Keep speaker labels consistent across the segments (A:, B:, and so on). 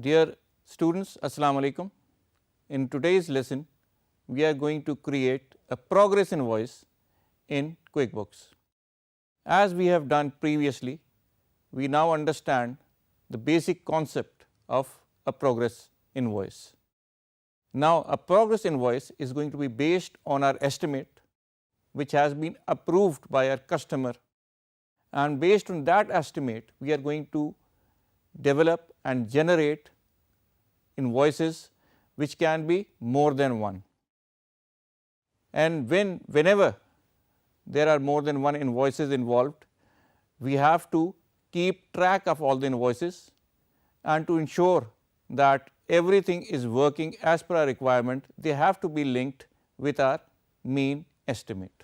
A: Dear students, Assalamu alaikum. In today's lesson, we are going to create a progress invoice in QuickBooks. As we have done previously, we now understand the basic concept of a progress invoice. Now, a progress invoice is going to be based on our estimate, which has been approved by our customer, and based on that estimate, we are going to develop and generate invoices which can be more than one. And whenever there are more than one invoices involved, we have to keep track of all the invoices and to ensure that everything is working as per our requirement, they have to be linked with our mean estimate.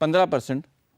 A: 15%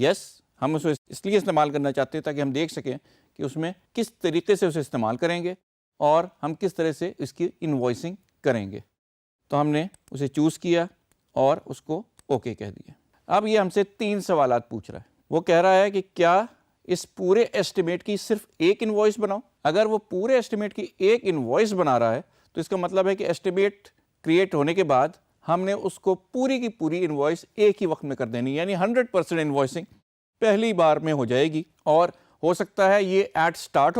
A: یس ہم اسے اس لیے استعمال کرنا چاہتے ہیں تاکہ ہم دیکھ سکیں کہ اس میں کس طریقے سے اسے استعمال کریں گے اور ہم کس طرح سے اس کی انوائسنگ کریں گے. تو ہم نے اسے چوز کیا اور اس کو اوکے کہہ دیا. اب یہ ہم سے 3 سوالات پوچھ رہا ہے. وہ کہہ رہا ہے کہ کیا اس پورے ایسٹیمیٹ کی صرف ایک انوائس بناؤ. اگر وہ پورے ایسٹیمیٹ کی ایک انوائس بنا رہا ہے تو اس کا مطلب ہے کہ ایسٹیمیٹ کریٹ ہونے کے بعد ہم نے اس کو پوری کی پوری انوائس ایک ہی وقت میں کر دینی, یعنی 100% انوائسنگ پہلی بار میں ہو جائے گی. اور ہو سکتا ہے یہ ایٹ سٹارٹ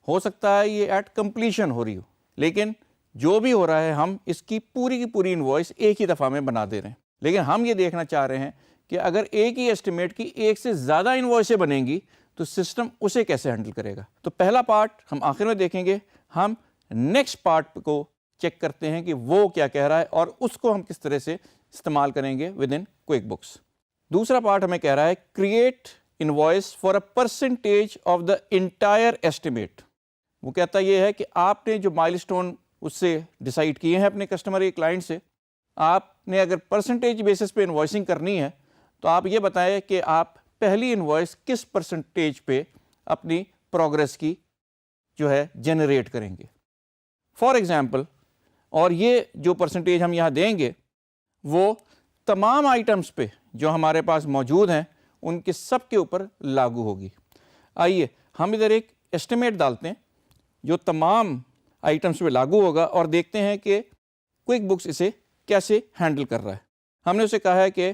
A: ہو سکتا ہے یہ ایٹ کمپلیشن ہو رہی ہو, لیکن جو بھی ہو رہا ہے ہم اس کی پوری انوائس ایک ہی دفعہ میں بنا دے رہے ہیں. لیکن ہم یہ دیکھنا چاہ رہے ہیں کہ اگر ایک ہی ایسٹیمیٹ کی ایک سے زیادہ انوائسیں بنیں گی تو سسٹم اسے کیسے ہینڈل کرے گا. تو پہلا پارٹ ہم آخر میں دیکھیں گے. ہم نیکسٹ پارٹ کو چیک کرتے ہیں کہ وہ کیا کہہ رہا ہے اور اس کو ہم کس طرح سے استعمال کریں گے ود ان کوئک بکس. دوسرا پارٹ ہمیں کہہ رہا ہے create invoice for a percentage of the entire estimate. وہ کہتا یہ ہے کہ آپ نے جو مائل سٹون اس سے ڈیسائیڈ کیے ہیں اپنے کسٹمر یا کلائنٹ سے, آپ نے اگر پرسنٹیج بیسس پہ انوائسنگ کرنی ہے تو آپ یہ بتائیں کہ آپ پہلی انوائس کس پرسنٹیج پہ اپنی پروگرس کی جو ہے جنریٹ کریں گے. فار ایگزامپل, اور یہ جو پرسنٹیج ہم یہاں دیں گے وہ تمام آئٹمس پہ جو ہمارے پاس موجود ہیں ان کے سب کے اوپر لاگو ہوگی. آئیے ہم ادھر ایک ایسٹیمیٹ ڈالتے ہیں جو تمام آئٹمس پہ لاگو ہوگا اور دیکھتے ہیں کہ کوئک بکس اسے کیسے ہینڈل کر رہا ہے. ہم نے اسے کہا ہے کہ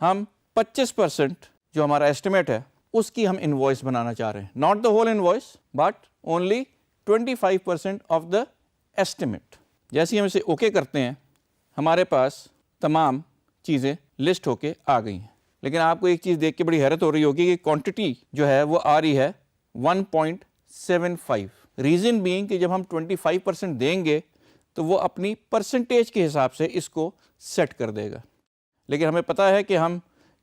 A: ہم 25% جو ہمارا ایسٹیمیٹ ہے اس کی ہم انوائس بنانا چاہ رہے ہیں, not the whole invoice but only 25% of the estimate. جیسے ہم اسے اوکے کرتے ہیں ہمارے پاس تمام چیزیں لسٹ ہو کے آ گئی ہیں. لیکن آپ کو ایک چیز دیکھ کے بڑی حیرت ہو رہی ہوگی کہ کوانٹٹی جو ہے وہ آ رہی ہے 1.75. ریزن بینگ کہ جب ہم 25% دیں گے تو وہ اپنی پرسنٹیج کے حساب سے اس کو سیٹ کر دے گا. لیکن ہمیں پتہ ہے کہ ہم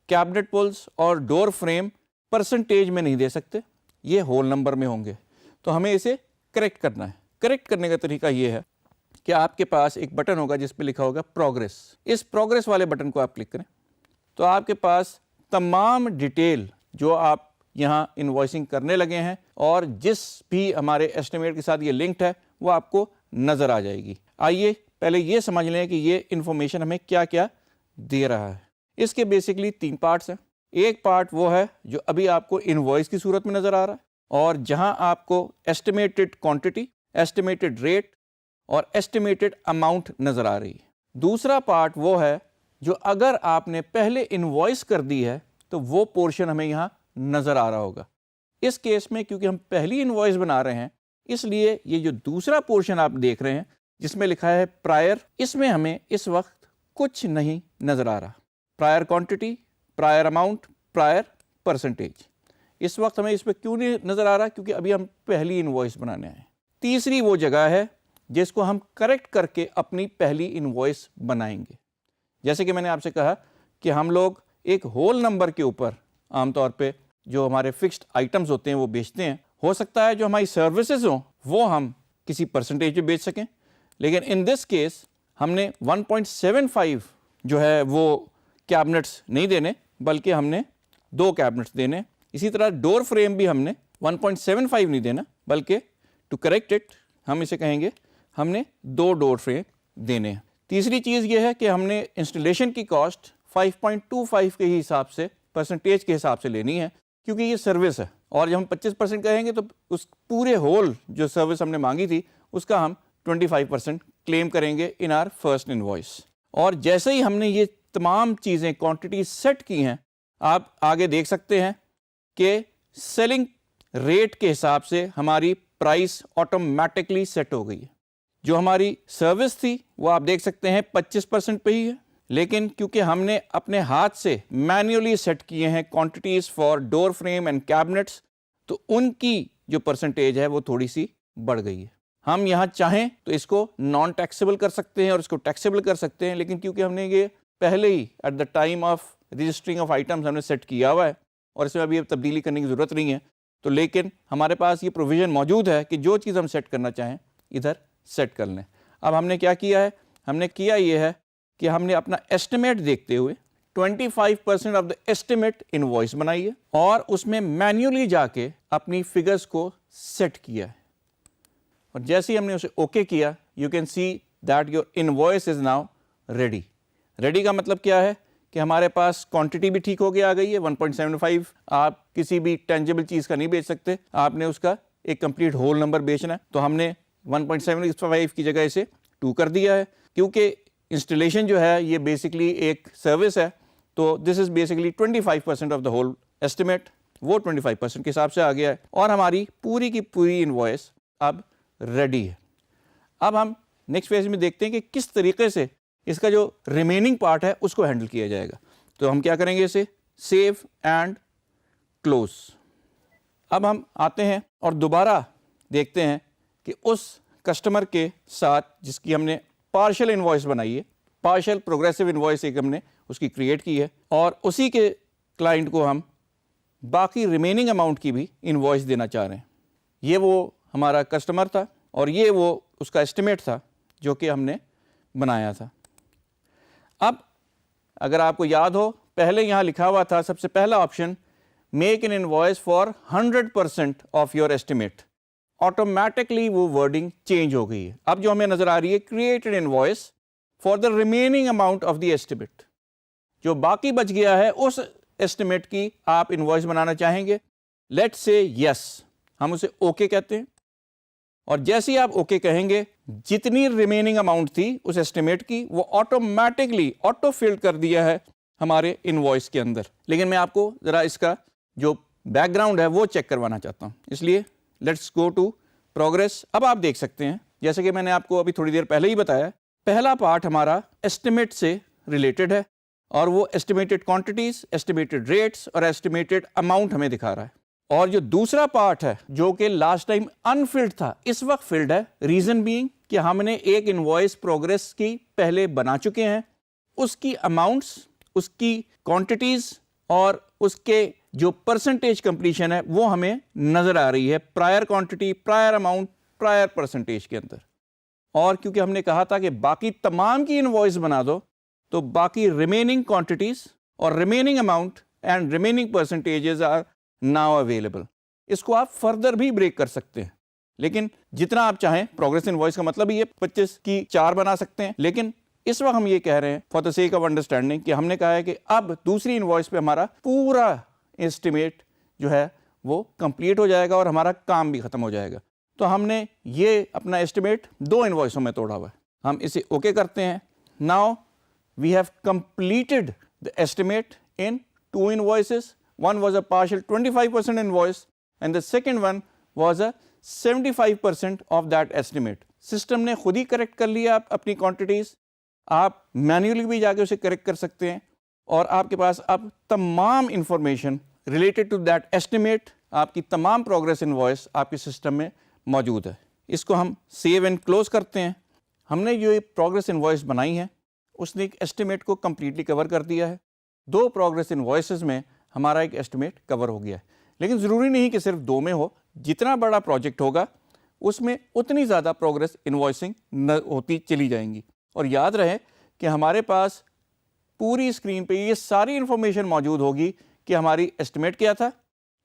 A: کیبنٹ پولز اور ڈور فریم پرسنٹیج میں نہیں دے سکتے, یہ ہول نمبر میں ہوں گے. تو ہمیں اسے کریکٹ کرنا ہے. کریکٹ کرنے کا طریقہ یہ ہے کہ آپ کے پاس ایک بٹن ہوگا جس پہ لکھا ہوگا پروگرس. اس پروگرس والے بٹن کو آپ کلک کریں تو آپ کے پاس تمام ڈیٹیل جو آپ یہاں انوائسنگ کرنے لگے ہیں اور جس بھی ہمارے ایسٹیمیٹ کے ساتھ یہ لنکڈ ہے وہ آپ کو نظر آ جائے گی. آئیے پہلے یہ سمجھ لیں کہ یہ انفارمیشن ہمیں کیا کیا دے رہا ہے. اس کے بیسکلی 3 پارٹس ہیں. ایک پارٹ وہ ہے جو ابھی آپ کو انوائس کی صورت میں نظر آ رہا ہے اور جہاں آپ کو ایسٹیمیٹڈ کوانٹٹی, ایسٹیمیٹڈ ریٹ اور ایسٹیمیٹڈ اماؤنٹ نظر آ رہی ہے. دوسرا پارٹ وہ ہے جو اگر آپ نے پہلے انوائس کر دی ہے تو وہ پورشن ہمیں یہاں نظر آ رہا ہوگا. اس کیس میں کیونکہ ہم پہلی انوائس بنا رہے ہیں اس لیے یہ جو دوسرا پورشن آپ دیکھ رہے ہیں جس میں لکھا ہے پرائر, اس میں ہمیں اس وقت کچھ نہیں نظر آ رہا. Prior quantity, prior amount, prior percentage, اس وقت ہمیں اس پہ کیوں نہیں نظر آ رہا؟ کیونکہ ابھی ہم پہلی انوائس بنانے آئے ہیں. تیسری وہ جگہ ہے جس کو ہم کریکٹ کر کے اپنی پہلی انوائس بنائیں گے. جیسے کہ میں نے آپ سے کہا کہ ہم لوگ ایک ہول نمبر کے اوپر عام طور پہ جو ہمارے فکسڈ آئٹمز ہوتے ہیں وہ بیچتے ہیں. ہو سکتا ہے جو ہماری سروسز ہوں وہ ہم کسی پرسنٹیج پہ بیچ سکیں, لیکن ان دس کیس ہم نے 1.75 جو ہے وہ کیبنٹس نہیں دینے بلکہ ہم نے 2 کیبنٹس دینے. اسی طرح ڈور فریم بھی ہم نے 1.75 نہیں دینا بلکہ ٹو کریکٹ اٹ ہم اسے کہیں گے ہم نے 2 ڈور فریم دینے ہیں. تیسری چیز یہ ہے کہ ہم نے انسٹالیشن کی کاسٹ 5.25 کے حساب سے پرسنٹیج کے حساب سے لینی ہے کیونکہ یہ سروس ہے, اور جب ہم 25% کہیں گے تو اس پورے ہول جو سروس ہم نے مانگی تھی اس کا ہم 25% کلیم کریں گے ان آر فرسٹ انوائس. اور جیسے ہی ہم نے یہ تمام چیزیں کوانٹٹی سیٹ کی ہیں آپ آگے دیکھ سکتے ہیں کہ سیلنگ ریٹ کے حساب سے ہماری پرائس آٹومیٹکلی سیٹ ہو گئی ہے. جو ہماری سروس تھی وہ آپ دیکھ سکتے ہیں 25% پہ ہی ہے, لیکن کیونکہ ہم نے اپنے ہاتھ سے مینولی سیٹ کیے ہیں quantities for door frame and cabinets تو ان کی جو پرسنٹیج ہے وہ تھوڑی سی بڑھ گئی ہے. ہم یہاں چاہیں تو اس کو نان ٹیکسیبل کر سکتے ہیں اور اس کو ٹیکسیبل کر سکتے ہیں, لیکن کیونکہ ہم نے یہ پہلے ہی at the time of registering of items ہم نے سیٹ کیا ہوا ہے اور اس میں ابھی تبدیلی کرنے کی ضرورت نہیں ہے, تو لیکن ہمارے پاس یہ پروویژن موجود ہے کہ جو چیز ہم سیٹ کرنا چاہیں ادھر سیٹ کر لیں. اب ہم نے کیا کیا ہے, ہم نے کیا یہ ہے کہ ہم نے اپنا ایسٹیمیٹ دیکھتے ہوئے 25% آف دا ایسٹیمیٹ انوائس بنائی ہے اور اس میں مینولی جا کے اپنی فگرز کو سیٹ کیا ہے. اور جیسے ہی ہم نے اسے اوکے کیا, you can see that your invoice is now ready. Ready کا مطلب کیا ہے کہ ہمارے پاس کوانٹٹی بھی ٹھیک ہو کے آ گئی ہے. 1.75 آپ کسی بھی ٹینجیبل چیز کا نہیں بیچ سکتے, آپ نے اس کا ایک کمپلیٹ ہول نمبر بیچنا ہے, تو ہم نے 1.75 کی جگہ اسے 2 کر دیا ہے. کیونکہ انسٹالیشن جو ہے یہ بیسکلی ایک سروس ہے, تو this is basically 25% of the whole estimate, وہ 25% کے حساب سے آ گیا ہے اور ہماری پوری کی پوری انوائس اب ریڈی ہے. اب ہم نیکسٹ فیز میں دیکھتے ہیں کہ کس طریقے سے اس کا جو ریمیننگ پارٹ ہے اس کو ہینڈل کیا جائے گا. تو ہم کیا کریں گے, اسے سیو اینڈ کلوز. اب ہم آتے ہیں اور دوبارہ دیکھتے ہیں کہ اس کسٹمر کے ساتھ جس کی ہم نے پارشل انوائس بنائی ہے, پارشل پروگریسو انوائس ایک ہم نے اس کی کریٹ کی ہے, اور اسی کے کلائنٹ کو ہم باقی ریمیننگ اماؤنٹ کی بھی انوائس دینا چاہ رہے ہیں. یہ وہ ہمارا کسٹمر تھا اور یہ وہ اس کا ایسٹیمیٹ تھا جو کہ ہم نے بنایا تھا. اب اگر آپ کو یاد ہو, پہلے یہاں لکھا ہوا تھا سب سے پہلا option, make an invoice for 100% of your estimate. Automatically وہ ورڈنگ چینج ہو گئی ہے. اب جو ہمیں نظر آ رہی ہے, create an invoice for the remaining amount of the estimate. جو باقی بچ گیا ہے اس ایسٹیمیٹ کی آپ انوائس بنانا چاہیں گے. لیٹ سے یس, ہم اسے اوکے کہتے ہیں, اور جیسے ہی آپ اوکے کہیں گے, جتنی ریمیننگ اماؤنٹ تھی اس ایسٹیمیٹ کی وہ آٹومیٹکلی آٹو فلڈ کر دیا ہے ہمارے انوائس کے اندر. لیکن میں آپ کو ذرا اس کا جو بیک گراؤنڈ ہے وہ چیک کروانا چاہتا ہوں, اس لیے لیٹس گو ٹو پروگرس. اب آپ دیکھ سکتے ہیں جیسے کہ میں نے آپ کو ابھی تھوڑی دیر پہلے ہی بتایا, پہلا پارٹ ہمارا ایسٹیمیٹ سے ریلیٹڈ ہے اور وہ ایسٹیمیٹڈ کوانٹٹیز, ایسٹیمیٹڈ ریٹس اور ایسٹیمیٹڈ اماؤنٹ ہمیں دکھا رہا ہے. اور جو دوسرا پارٹ ہے جو کہ لاسٹ ٹائم انفلڈ تھا, اس وقت فلڈ ہے. ریزن بینگ کہ ہم نے ایک انوائس پروگرس کی پہلے بنا چکے ہیں, اس کی اماؤنٹس, اس کی کوانٹٹیز اور اس کے جو پرسنٹیج کمپلیشن ہے وہ ہمیں نظر آ رہی ہے prior quantity, prior amount, prior percentage کے اندر. اور کیونکہ ہم نے کہا تھا کہ باقی تمام کی انوائس بنا دو, تو باقی ریمیننگ کوانٹٹیز اور remaining amount and remaining percentages are now available. اس کو آپ فردر بھی بریک کر سکتے ہیں, لیکن جتنا آپ چاہیں. پروگرس انوائس کا مطلب یہ 25 کی 4 بنا سکتے ہیں, لیکن اس وقت ہم یہ کہہ رہے ہیں for the sake of understanding کہ ہم نے کہا ہے کہ اب دوسری انوائس پہ ہمارا پورا ایسٹیمیٹ جو ہے وہ کمپلیٹ ہو جائے گا اور ہمارا کام بھی ختم ہو جائے گا. تو ہم نے یہ اپنا ایسٹیمیٹ 2 انوائسوں میں توڑا ہوا ہے. ہم اسے اوکے کرتے ہیں. Now we have completed the estimate in 2 invoices. One was a partial 25% invoice and the second one was a 75% of that estimate. System نے خود ہی کریکٹ کر لیا اپنی کوانٹٹیز. آپ مینولی بھی جا کے اسے کریکٹ کر سکتے ہیں, اور آپ کے پاس اب تمام information related to that estimate, آپ کی تمام پروگرس انوائس آپ کے سسٹم میں موجود ہے. اس کو ہم سیو اینڈ کلوز کرتے ہیں. ہم نے جو پروگرس انوائس بنائی ہے اس نے ایک ایسٹیمیٹ کو کمپلیٹلی کور کر دیا ہے. 2 پروگرس انوائسز میں ہمارا ایک ایسٹیمیٹ کور ہو گیا ہے. لیکن ضروری نہیں کہ صرف 2 میں ہو. جتنا بڑا پروجیکٹ ہوگا اس میں اتنی زیادہ پروگرس انوائسنگ ہوتی چلی جائیں گی. اور یاد رہے کہ ہمارے پاس پوری اسکرین پہ یہ ساری انفارمیشن موجود ہوگی کہ ہماری ایسٹیمیٹ کیا تھا,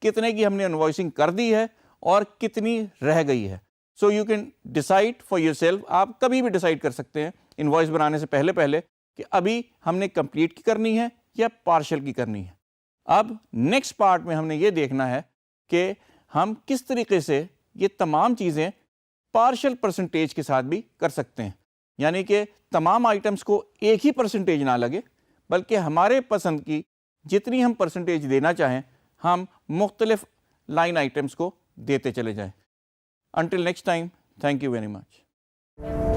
A: کتنے کی ہم نے انوائسنگ کر دی ہے اور کتنی رہ گئی ہے. So you can decide for your self. آپ کبھی بھی ڈیسائڈ کر سکتے ہیں انوائس بنانے سے پہلے کہ ابھی ہم نے کمپلیٹ کی کرنی ہے یا پارشل کی کرنی ہے. اب نیکسٹ پارٹ میں ہم نے یہ دیکھنا ہے کہ ہم کس طریقے سے یہ تمام چیزیں پارشل پرسنٹیج کے ساتھ بھی کر سکتے ہیں. یعنی کہ تمام آئٹمس کو ایک ہی پرسنٹیج نہ لگے, بلکہ ہمارے پسند کی جتنی ہم پرسنٹیج دینا چاہیں ہم مختلف لائن آئٹمس کو دیتے چلے جائیں. Until next time, thank you very much.